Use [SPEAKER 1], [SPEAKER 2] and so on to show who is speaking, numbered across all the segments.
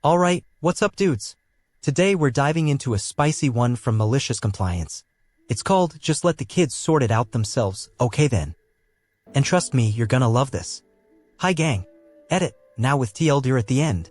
[SPEAKER 1] Alright, what's up dudes? Today we're diving into a spicy one from MaliciousCompliance. It's called Just Let the Kids Sort It Out Themselves, okay then. And trust me, you're gonna love this. Hi gang. Edit, now with TLDR at the end.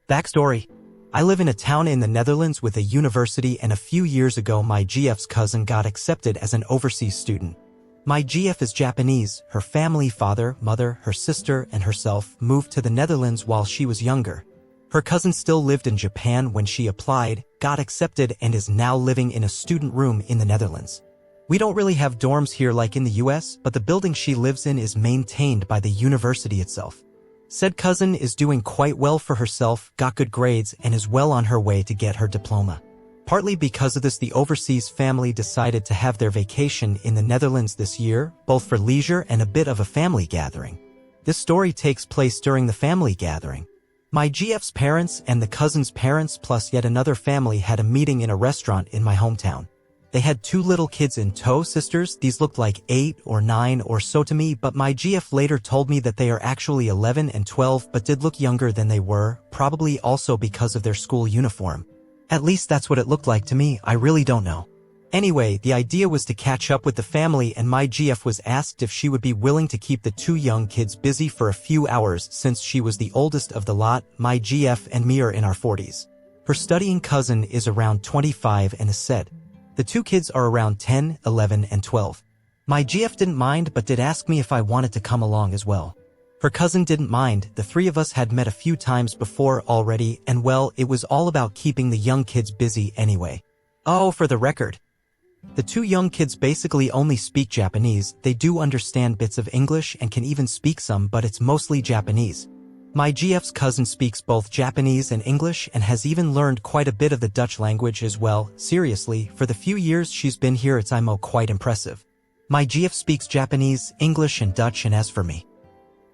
[SPEAKER 1] Backstory. I live in a town in the Netherlands with a university, and a few years ago my GF's cousin got accepted as an overseas student. My GF is Japanese. Her family, father, mother, her sister, and herself moved to the Netherlands while she was younger. Her cousin still lived in Japan when she applied, got accepted, and is now living in a student room in the Netherlands. We don't really have dorms here like in the US, but the building she lives in is maintained by the university itself. Said cousin is doing quite well for herself, got good grades, and is well on her way to get her diploma. Partly because of this, the overseas family decided to have their vacation in the Netherlands this year, both for leisure and a bit of a family gathering. This story takes place during the family gathering. My GF's parents and the cousin's parents plus yet another family had a meeting in a restaurant in my hometown. They had two little kids in tow, sisters. These looked like 8 or 9 or so to me, but my GF later told me that they are actually 11 and 12 but did look younger than they were, probably also because of their school uniform. At least that's what it looked like to me, I really don't know. Anyway, the idea was to catch up with the family, and my GF was asked if she would be willing to keep the two young kids busy for a few hours since she was the oldest of the lot. My GF and me are in our 40s. Her studying cousin is around 25 and is said. The two kids are around 10, 11, and 12. My GF didn't mind but did ask me if I wanted to come along as well. Her cousin didn't mind. The three of us had met a few times before already, and well, it was all about keeping the young kids busy anyway. Oh, for the record. The two young kids basically only speak Japanese. They do understand bits of English and can even speak some, but it's mostly Japanese. My GF's cousin speaks both Japanese and English and has even learned quite a bit of the Dutch language as well. Seriously, for the few years she's been here, it's quite impressive. My GF speaks Japanese, English, and Dutch, and as for me,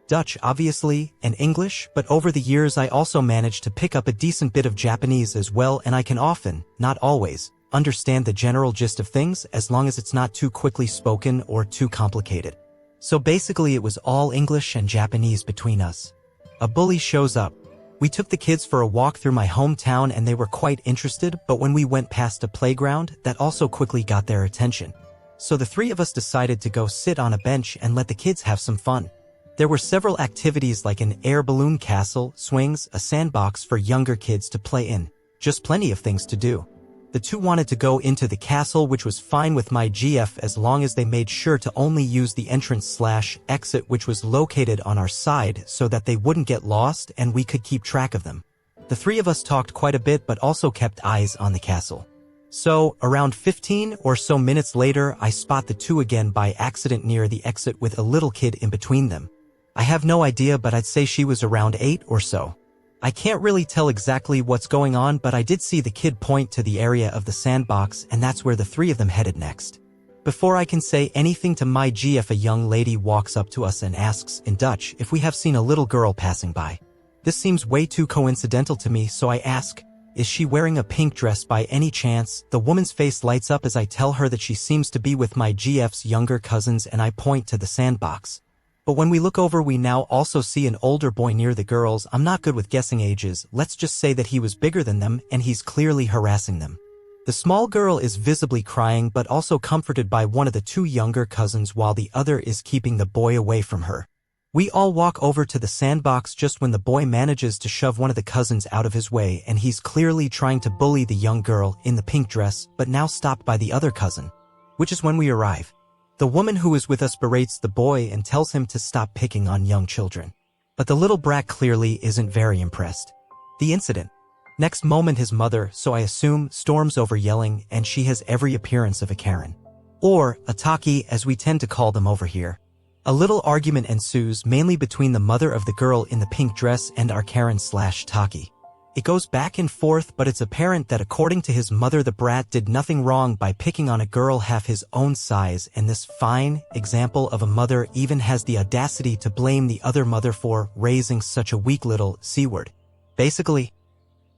[SPEAKER 1] Dutch, obviously, and English, but over the years I also managed to pick up a decent bit of Japanese as well, and I can often, not always, understand the general gist of things as long as it's not too quickly spoken or too complicated. So basically it was all English and Japanese between us. A bully shows up. We took the kids for a walk through my hometown and they were quite interested, but when we went past a playground, that also quickly got their attention. So the three of us decided to go sit on a bench and let the kids have some fun. There were several activities like an air balloon castle, swings, a sandbox for younger kids to play in. Just plenty of things to do. The two wanted to go into the castle, which was fine with my GF as long as they made sure to only use the entrance/exit, which was located on our side so that they wouldn't get lost and we could keep track of them. The three of us talked quite a bit but also kept eyes on the castle. So, around 15 or so minutes later, I spot the two again by accident near the exit with a little kid in between them. I have no idea, but I'd say she was around 8 or so. I can't really tell exactly what's going on, but I did see the kid point to the area of the sandbox, and that's where the three of them headed next. Before I can say anything to my GF, a young lady walks up to us and asks in Dutch if we have seen a little girl passing by. This seems way too coincidental to me, so I ask, is she wearing a pink dress by any chance? The woman's face lights up as I tell her that she seems to be with my GF's younger cousins, and I point to the sandbox. But when we look over, we now also see an older boy near the girls. I'm not good with guessing ages. Let's just say that he was bigger than them, and he's clearly harassing them. The small girl is visibly crying but also comforted by one of the two younger cousins while the other is keeping the boy away from her. We all walk over to the sandbox just when the boy manages to shove one of the cousins out of his way, and he's clearly trying to bully the young girl in the pink dress, but now stopped by the other cousin. Which is when we arrive. The woman who is with us berates the boy and tells him to stop picking on young children. But the little brat clearly isn't very impressed. The incident. Next moment his mother, so I assume, storms over yelling, and she has every appearance of a Karen. Or a Taki, as we tend to call them over here. A little argument ensues, mainly between the mother of the girl in the pink dress and our Karen/Taki. It goes back and forth, but it's apparent that according to his mother, the brat did nothing wrong by picking on a girl half his own size, and this fine example of a mother even has the audacity to blame the other mother for raising such a weak little C-word. Basically,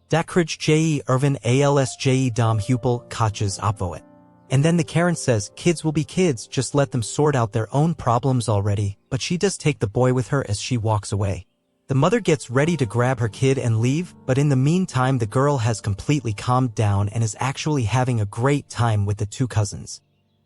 [SPEAKER 1] Dakridge je Irvin alsje dom hupel kachas opvoet. And then the Karen says, kids will be kids, just let them sort out their own problems already, but she does take the boy with her as she walks away. The mother gets ready to grab her kid and leave, but in the meantime the girl has completely calmed down and is actually having a great time with the two cousins.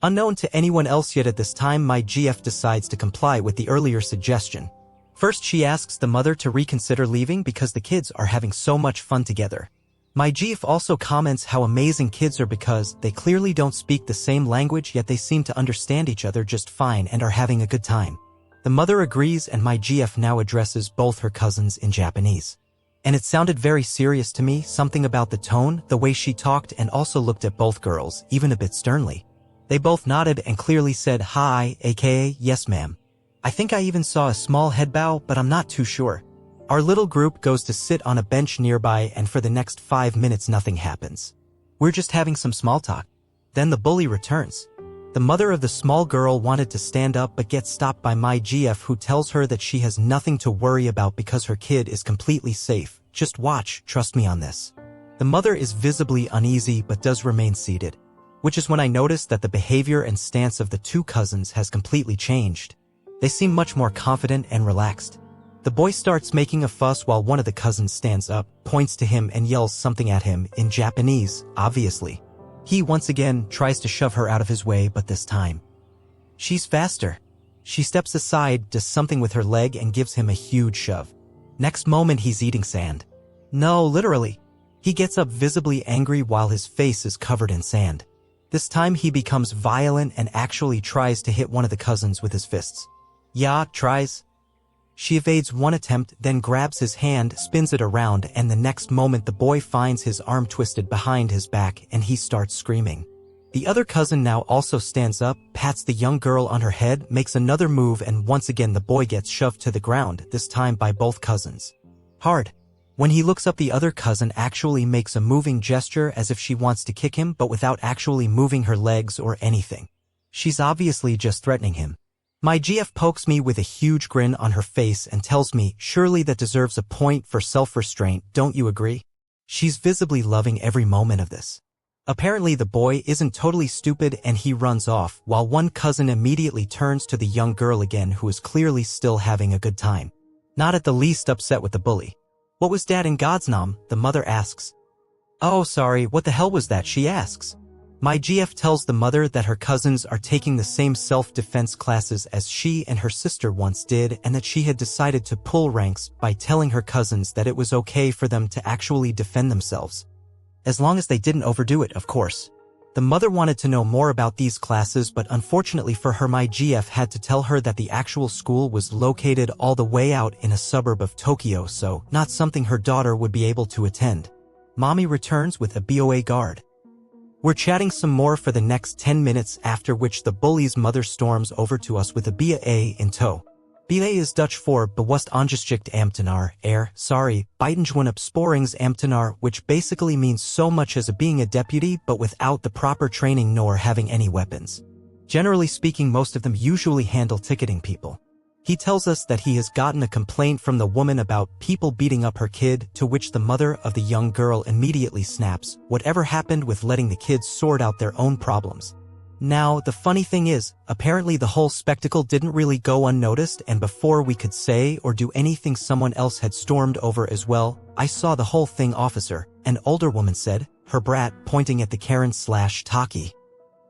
[SPEAKER 1] Unknown to anyone else yet at this time, my GF decides to comply with the earlier suggestion. First, she asks the mother to reconsider leaving because the kids are having so much fun together. My GF also comments how amazing kids are because they clearly don't speak the same language, yet they seem to understand each other just fine and are having a good time. The mother agrees, and my GF now addresses both her cousins in Japanese. And it sounded very serious to me, something about the tone, the way she talked, and also looked at both girls, even a bit sternly. They both nodded and clearly said hi, aka yes ma'am. I think I even saw a small head bow, but I'm not too sure. Our little group goes to sit on a bench nearby, and for the next 5 minutes nothing happens. We're just having some small talk. Then the bully returns. The mother of the small girl wanted to stand up but gets stopped by my GF, who tells her that she has nothing to worry about because her kid is completely safe. Just watch, trust me on this. The mother is visibly uneasy but does remain seated, which is when I noticed that the behavior and stance of the two cousins has completely changed. They seem much more confident and relaxed. The boy starts making a fuss while one of the cousins stands up, points to him and yells something at him in Japanese, obviously. He once again tries to shove her out of his way, but this time she's faster. She steps aside, does something with her leg and gives him a huge shove. Next moment he's eating sand. No, literally. He gets up visibly angry while his face is covered in sand. This time he becomes violent and actually tries to hit one of the cousins with his fists. Yeah, tries. She evades one attempt, then grabs his hand, spins it around, and the next moment the boy finds his arm twisted behind his back and he starts screaming. The other cousin now also stands up, pats the young girl on her head, makes another move, and once again the boy gets shoved to the ground, this time by both cousins. Hard. When he looks up, the other cousin actually makes a moving gesture as if she wants to kick him, but without actually moving her legs or anything. She's obviously just threatening him. My GF pokes me with a huge grin on her face and tells me, surely that deserves a point for self-restraint, don't you agree? She's visibly loving every moment of this. Apparently the boy isn't totally stupid and he runs off, while one cousin immediately turns to the young girl again, who is clearly still having a good time. Not at the least upset with the bully. What was that in God's name? The mother asks. Oh, sorry, what the hell was that? She asks. My GF tells the mother that her cousins are taking the same self-defense classes as she and her sister once did, and that she had decided to pull ranks by telling her cousins that it was okay for them to actually defend themselves. As long as they didn't overdo it, of course. The mother wanted to know more about these classes, but unfortunately for her, my GF had to tell her that the actual school was located all the way out in a suburb of Tokyo, so not something her daughter would be able to attend. Mommy returns with a BOA guard. We're chatting some more for the next 10 minutes, after which the bully's mother storms over to us with a BA in tow. BA is Dutch for bewust ongeschikt ambtenaar, sorry, buitengewoon opsporingsambtenaar, which basically means so much as being a deputy but without the proper training nor having any weapons. Generally speaking, most of them usually handle ticketing people. He tells us that he has gotten a complaint from the woman about people beating up her kid, to which the mother of the young girl immediately snaps, whatever happened with letting the kids sort out their own problems. Now, the funny thing is, apparently the whole spectacle didn't really go unnoticed, and before we could say or do anything, someone else had stormed over as well. I saw the whole thing, officer, an older woman said. Her brat, pointing at the Karen/Taki,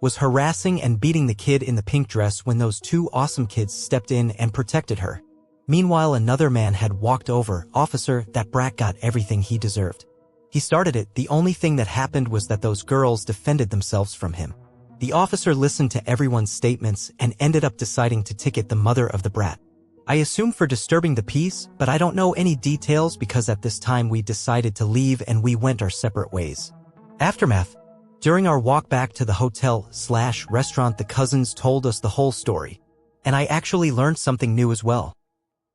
[SPEAKER 1] was harassing and beating the kid in the pink dress when those two awesome kids stepped in and protected her. Meanwhile, another man had walked over. Officer, that brat got everything he deserved. He started it. The only thing that happened was that those girls defended themselves from him. The officer listened to everyone's statements and ended up deciding to ticket the mother of the brat. I assume for disturbing the peace, but I don't know any details because at this time we decided to leave and we went our separate ways. Aftermath. During our walk back to the hotel/restaurant, the cousins told us the whole story. And I actually learned something new as well.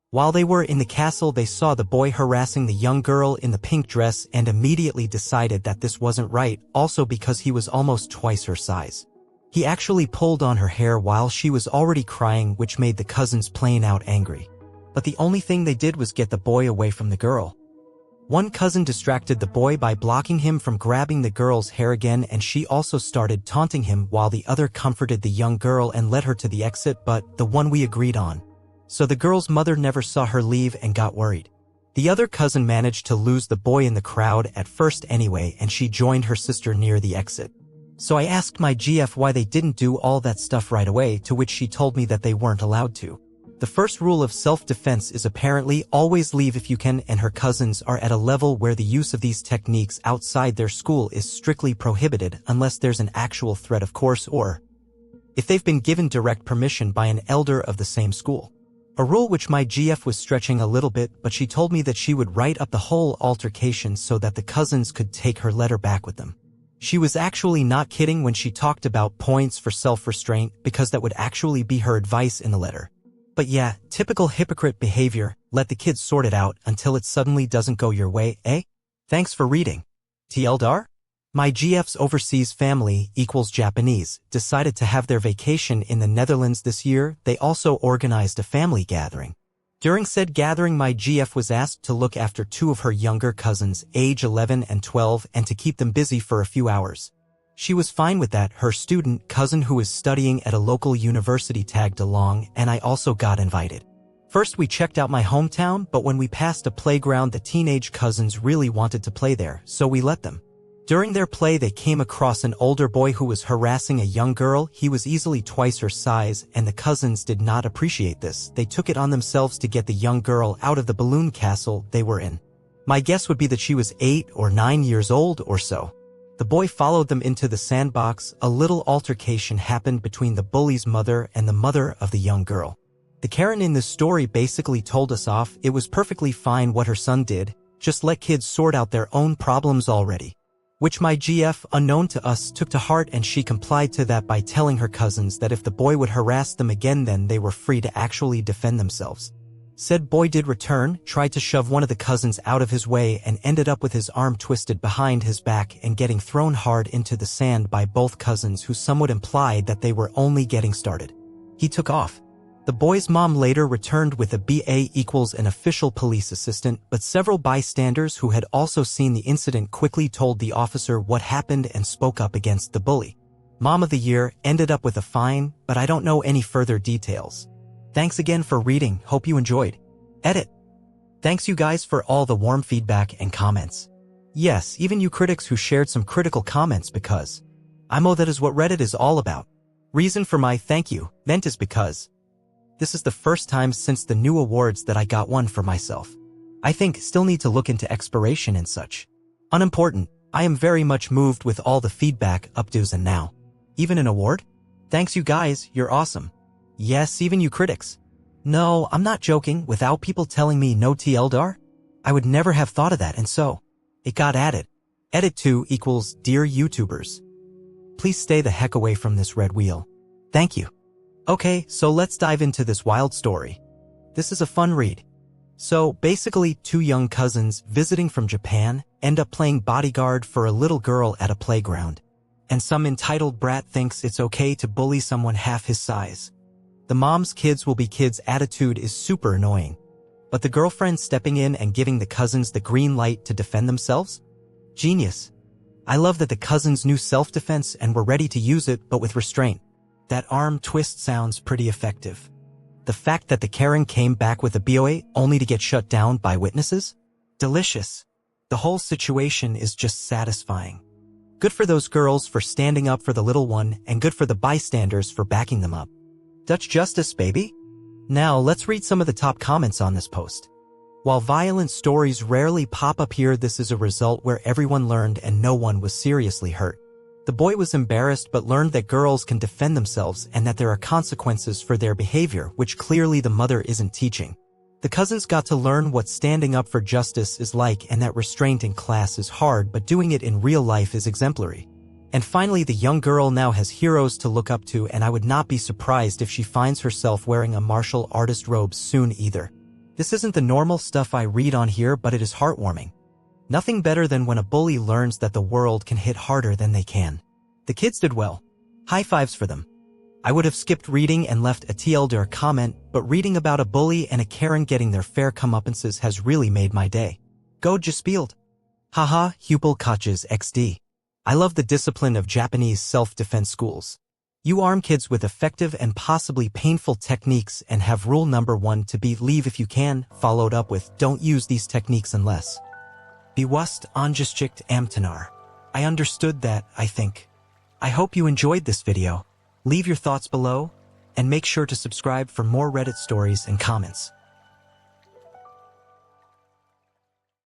[SPEAKER 1] While they were in the castle, they saw the boy harassing the young girl in the pink dress and immediately decided that this wasn't right, also because he was almost twice her size. He actually pulled on her hair while she was already crying, which made the cousins plain out angry. But the only thing they did was get the boy away from the girl. One cousin distracted the boy by blocking him from grabbing the girl's hair again, and she also started taunting him while the other comforted the young girl and led her to the exit, but the one we agreed on. So the girl's mother never saw her leave and got worried. The other cousin managed to lose the boy in the crowd at first anyway, and she joined her sister near the exit. So I asked my GF why they didn't do all that stuff right away, to which she told me that they weren't allowed to. The first rule of self-defense is apparently always leave if you can, and her cousins are at a level where the use of these techniques outside their school is strictly prohibited unless there's an actual threat, of course, or if they've been given direct permission by an elder of the same school. A rule which my GF was stretching a little bit, but she told me that she would write up the whole altercation so that the cousins could take her letter back with them. She was actually not kidding when she talked about points for self-restraint, because that would actually be her advice in the letter. But yeah, typical hypocrite behavior. Let the kids sort it out until it suddenly doesn't go your way, eh? Thanks for reading. TLDR? My GF's overseas family equals Japanese decided to have their vacation in the Netherlands this year. They also organized a family gathering. During said gathering, my GF was asked to look after two of her younger cousins, age 11 and 12, and to keep them busy for a few hours. She was fine with that. Her student cousin, who is studying at a local university, tagged along, and I also got invited. First we checked out my hometown, but when we passed a playground, the teenage cousins really wanted to play there, so we let them. During their play, they came across an older boy who was harassing a young girl. He was easily twice her size, and the cousins did not appreciate this. They took it on themselves to get the young girl out of the balloon castle they were in. My guess would be that she was 8 or 9 years old or so. The boy followed them into the sandbox. A little altercation happened between the bully's mother and the mother of the young girl. The Karen in this story basically told us off. It was perfectly fine what her son did. Just let kids sort out their own problems already. Which my GF, unknown to us, took to heart, and she complied to that by telling her cousins that if the boy would harass them again, then they were free to actually defend themselves. Said boy did return, tried to shove one of the cousins out of his way, and ended up with his arm twisted behind his back and getting thrown hard into the sand by both cousins, who somewhat implied that they were only getting started. He took off. The boy's mom later returned with a BA equals an official police assistant, but several bystanders who had also seen the incident quickly told the officer what happened and spoke up against the bully. Mom of the Year ended up with a fine, but I don't know any further details. Thanks again for reading. Hope you enjoyed. Edit. Thanks you guys for all the warm feedback and comments. Yes, even you critics who shared some critical comments, because I know that is what Reddit is all about. Reason for my thank you meant is because this is the first time since the new awards that I got one for myself. I think still need to look into expiration and such. Unimportant. I am very much moved with all the feedback, updos, and now even an award? Thanks you guys, you're awesome. Yes, even you critics. No, I'm not joking. Without people telling me no TLDR, I would never have thought of that, and so it got added. Edit 2 equals Dear YouTubers, please stay the heck away from this red wheel. Thank you. Okay, so let's dive into this wild story. This is a fun read. So basically, two young cousins visiting from Japan end up playing bodyguard for a little girl at a playground. And some entitled brat thinks it's okay to bully someone half his size. The mom's kids will be kids attitude is super annoying. But the girlfriend stepping in and giving the cousins the green light to defend themselves? Genius. I love that the cousins knew self-defense and were ready to use it, but with restraint. That arm twist sounds pretty effective. The fact that the Karen came back with a BOA only to get shut down by witnesses? Delicious. The whole situation is just satisfying. Good for those girls for standing up for the little one, and good for the bystanders for backing them up. Dutch justice, baby. Now let's read some of the top comments on this post. While violent stories rarely pop up here, this is a result where everyone learned and no one was seriously hurt. The boy was embarrassed but learned that girls can defend themselves and that there are consequences for their behavior, which clearly the mother isn't teaching. The cousins got to learn what standing up for justice is like, and that restraint in class is hard, but doing it in real life is exemplary. And finally, the young girl now has heroes to look up to, and I would not be surprised if she finds herself wearing a martial artist robe soon either. This isn't the normal stuff I read on here, but it is heartwarming. Nothing better than when a bully learns that the world can hit harder than they can. The kids did well. High fives for them. I would have skipped reading and left a TLDR comment, but reading about a bully and a Karen getting their fair comeuppances has really made my day. Go gespielt. Haha, Hupel Koches XD. I love the discipline of Japanese self-defense schools. You arm kids with effective and possibly painful techniques and have rule number 1 to be leave if you can, followed up with don't use these techniques unless. Bewust ongeschikt amtenar. I understood that, I think. I hope you enjoyed this video. Leave your thoughts below, and make sure to subscribe for more Reddit stories and comments.